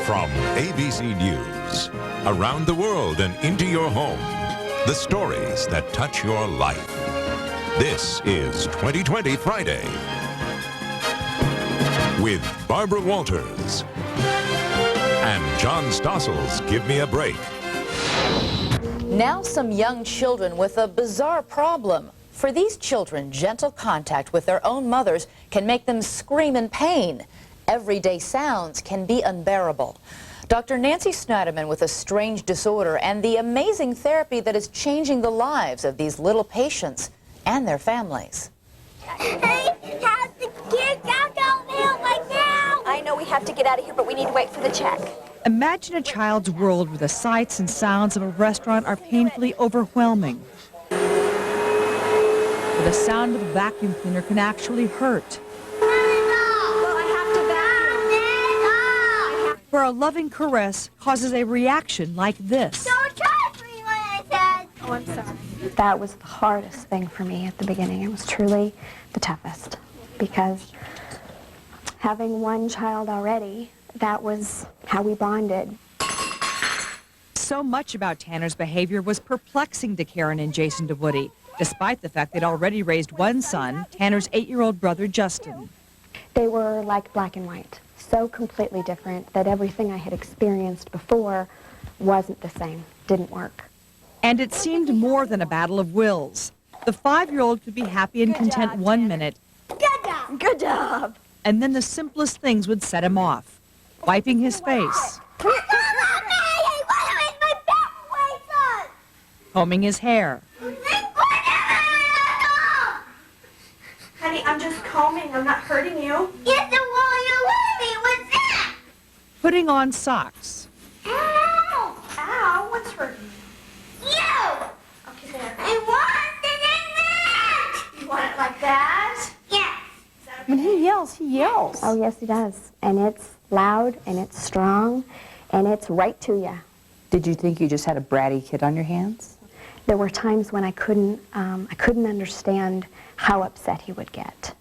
From ABC News, around the world and into your home, the stories that touch your life. This is 2020 Friday with Barbara Walters and John Stossel's Give Me a Break. Now some young children with a bizarre problem. For these children, gentle contact with their own mothers can make them scream in pain. Everyday sounds can be unbearable. Dr. Nancy Snyderman with a strange disorder and the amazing therapy that is changing the lives of these little patients and their families. Hey, how's the kids out there right now? I know we have to get out of here, but we need to wait for the check. Imagine a child's world where the sights and sounds of a restaurant are painfully overwhelming. Where the sound of a vacuum cleaner can actually hurt. Where a loving caress causes a reaction like this. Don't touch me when I said. Oh, I'm sorry. That was the hardest thing for me at the beginning. It was truly the toughest because having one child already, that was how we bonded. So much about Tanner's behavior was perplexing to Karen and Jason DEWOODY, despite the fact they'd already raised one son, Tanner's 8-year-old brother, Justin. They were like black and white, so completely different that everything I had experienced before wasn't the same, didn't work. And it seemed more than a battle of wills. The 5-year-old could be happy and content 1 minute. Good job. Good job. And then the simplest things would set him off. Wiping his face. Combing his hair. Honey, I'm just combing. I'm not hurting you. Yes, the wall you're with me. What's that? Putting on socks. Ow. Ow, what's hurting you? You. Okay, there. I want it in that. You want it like that? Yes. When he yells, he yells. Oh, yes, he does. And it's loud, and it's strong, and it's right to you. Did you think you just had a bratty kid on your hands? There were times when I couldn't understand how upset he would get.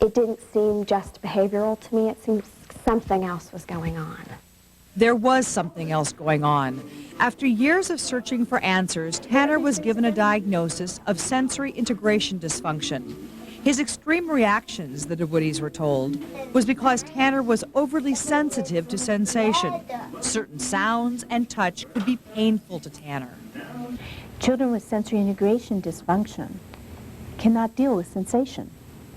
It didn't seem just behavioral to me. It seemed something else was going on. There was something else going on. After years of searching for answers, Tanner was given a diagnosis of sensory integration dysfunction. His extreme reactions, the DeWoodys were told, was because Tanner was overly sensitive to sensation. Certain sounds and touch could be painful to Tanner. Children with sensory integration dysfunction cannot deal with sensation.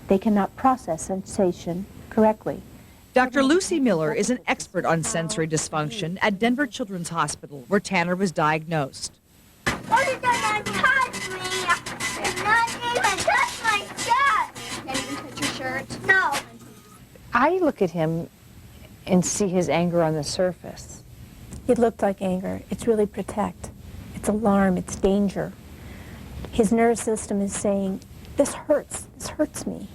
They cannot process sensation correctly. Dr. Lucy Miller is an expert on sensory dysfunction at Denver Children's Hospital, where Tanner was diagnosed. What is that touch me? You're not even touch my shirt. Can't even touch your shirt? No. I look at him and see his anger on the surface. It looked like anger. It's really protect. It's alarm. It's danger. His nervous system is saying, this hurts me.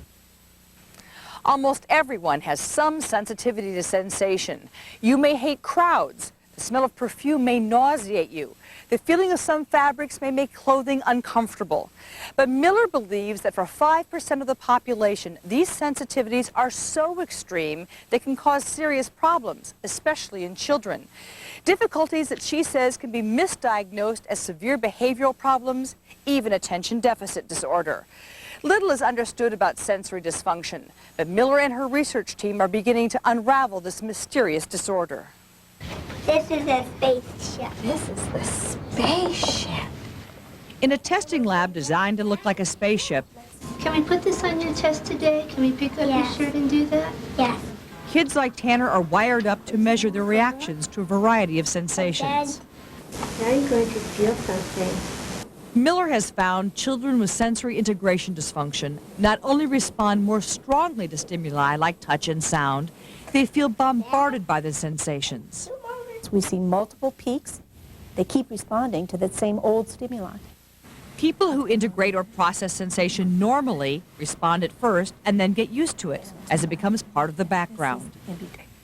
Almost everyone has some sensitivity to sensation. You may hate crowds. The smell of perfume may nauseate you. The feeling of some fabrics may make clothing uncomfortable. But Miller believes that for 5% of the population, these sensitivities are so extreme they can cause serious problems, especially in children. Difficulties that she says can be misdiagnosed as severe behavioral problems, even attention deficit disorder. Little is understood about sensory dysfunction, but Miller and her research team are beginning to unravel this mysterious disorder. This is a spaceship. This is the spaceship. In a testing lab designed to look like a spaceship, Can we put this on your chest today? Can we pick up Yes. your shirt and do that? Yes. kids like Tanner are wired up to measure their reactions to a variety of sensations. Now you're going to feel something. Miller has found children with sensory integration dysfunction not only respond more strongly to stimuli like touch and sound, they feel bombarded by the sensations. We see multiple peaks. They keep responding to that same old stimuli. People who integrate or process sensation normally respond at first and then get used to it as it becomes part of the background.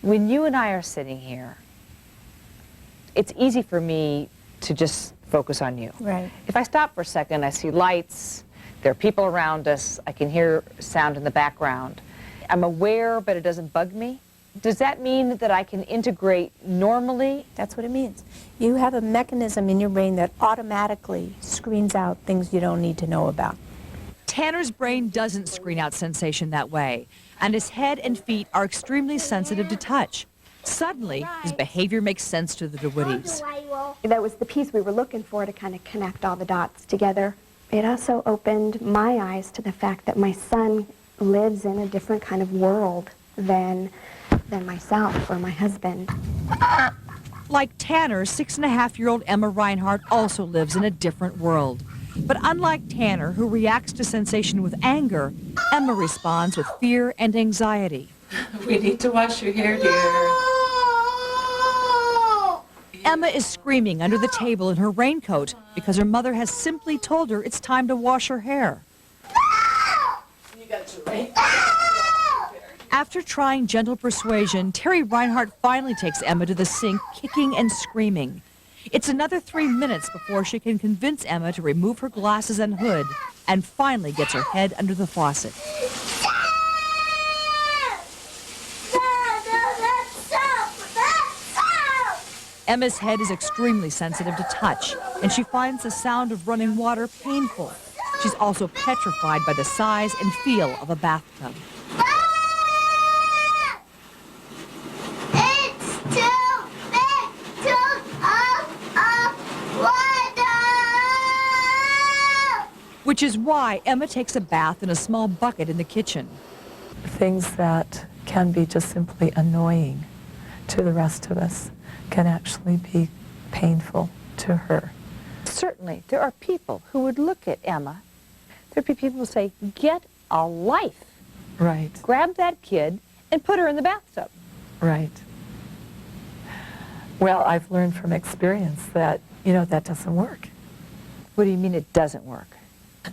When you and I are sitting here, it's easy for me to just focus on you. Right. If I stop for a second, I see lights, there are people around us, I can hear sound in the background. I'm aware, but it doesn't bug me. Does that mean that I can integrate normally? That's what it means. You have a mechanism in your brain that automatically screens out things you don't need to know about. Tanner's brain doesn't screen out sensation that way, and his head and feet are extremely sensitive to touch. Suddenly, his behavior makes sense to the DeWoodys. That was the piece we were looking for to kind of connect all the dots together. It also opened my eyes to the fact that my son lives in a different kind of world than myself or my husband. Like Tanner, 6.5-year-old Emma Reinhardt also lives in a different world. But unlike Tanner, who reacts to sensation with anger, Emma responds with fear and anxiety. We need to wash your hair, dear. Emma is screaming under the table in her raincoat because her mother has simply told her it's time to wash her hair. You got your rain. After trying gentle persuasion, TERRI REINHARDT finally takes Emma to the sink, kicking and screaming. It's another 3 minutes before she can convince Emma to remove her glasses and hood, and finally gets her head under the faucet. Emma's head is extremely sensitive to touch, and she finds the sound of running water painful. She's also petrified by the size and feel of a bathtub. Which is why Emma takes a bath in a small bucket in the kitchen. Things that can be just simply annoying to the rest of us can actually be painful to her. Certainly, there are people who would look at Emma. There would be people who say, get a life. Right. Grab that kid and put her in the bathtub. Right. Well, I've learned from experience that, that doesn't work. What do you mean it doesn't work?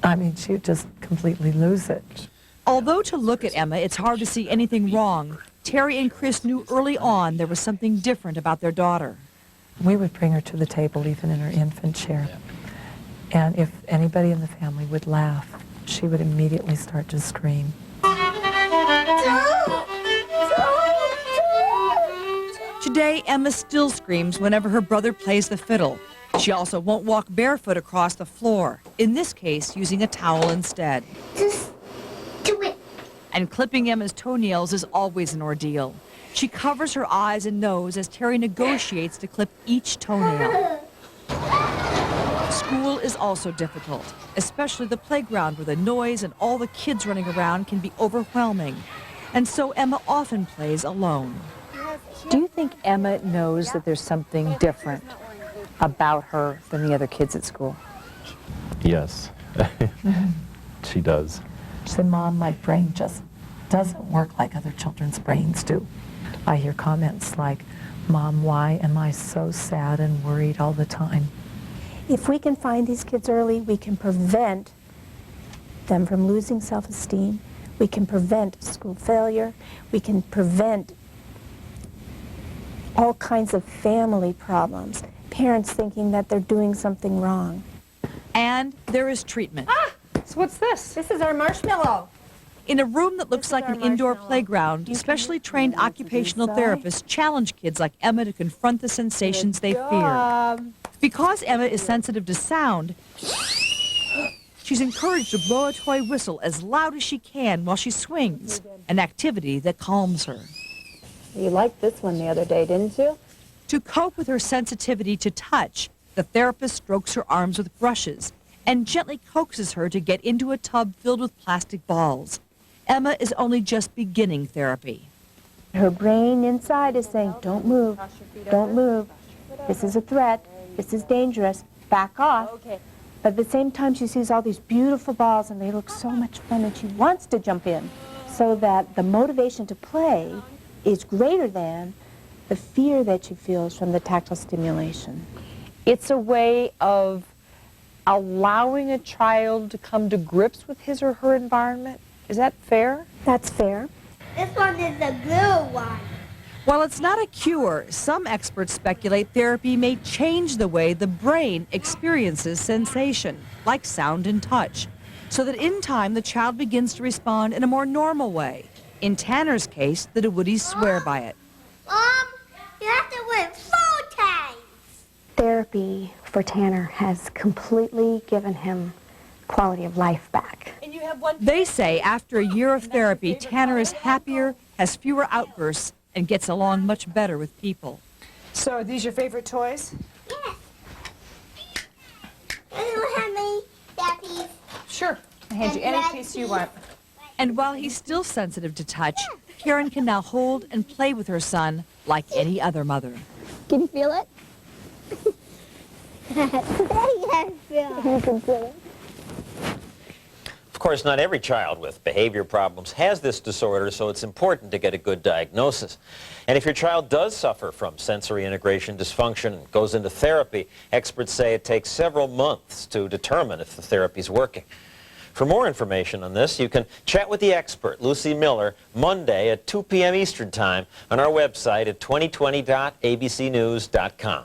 I mean, she'd just completely lose it. Although to look at Emma, it's hard to see anything wrong, TERRI and Chris knew early on there was something different about their daughter. We would bring her to the table, even in her infant chair. And if anybody in the family would laugh, she would immediately start to scream. Today, Emma still screams whenever her brother plays the fiddle. She also won't walk barefoot across the floor, in this case using a towel instead. Just do it. And clipping Emma's toenails is always an ordeal. She covers her eyes and nose as TERRI negotiates to clip each toenail. School is also difficult, especially the playground where the noise and all the kids running around can be overwhelming. And so Emma often plays alone. Do you think Emma knows that there's something different about her than the other kids at school? Yes, she does. She said, Mom, my brain just doesn't work like other children's brains do. I hear comments like, Mom, why am I so sad and worried all the time? If we can find these kids early, we can prevent them from losing self-esteem. We can prevent school failure. We can prevent all kinds of family problems. Parents thinking that they're doing something wrong. And there is treatment. So what's this? This is our marshmallow. In a room that looks like an indoor playground, specially trained occupational therapists challenge kids like Emma to confront the sensations they fear. Because Emma is sensitive to sound, she's encouraged to blow a toy whistle as loud as she can while she swings, an activity that calms her. You liked this one the other day, didn't you? To cope with her sensitivity to touch, the therapist strokes her arms with brushes and gently coaxes her to get into a tub filled with plastic balls. Emma is only just beginning therapy. Her brain inside is saying, don't move, don't move. This is a threat, this is dangerous, back off. But at the same time, she sees all these beautiful balls and they look so much fun and she wants to jump in so that the motivation to play is greater than the fear that she feels from the tactile stimulation. It's a way of allowing a child to come to grips with his or her environment. Is that fair? That's fair. This one is the blue one. While it's not a cure, some experts speculate therapy may change the way the brain experiences sensation, like sound and touch, so that in time the child begins to respond in a more normal way. In Tanner's case, the DeWoodys swear by it. Mom, you have to win 4 times. Therapy for Tanner has completely given him quality of life back. They say after a year of therapy, Tanner is happier, has fewer outbursts, and gets along much better with people. So are these your favorite toys? Yes. You have me that piece. Sure. I'll hand you any piece you want. And while he's still sensitive to touch, Karen can now hold and play with her son like any other mother. Can you feel it? Yes, you can feel it. Of course, not every child with behavior problems has this disorder, so it's important to get a good diagnosis. And if your child does suffer from sensory integration dysfunction and goes into therapy, experts say it takes several months to determine if the therapy's working. For more information on this, you can chat with the expert, Lucy Miller, Monday at 2 p.m. Eastern Time on our website at 2020.abcnews.com.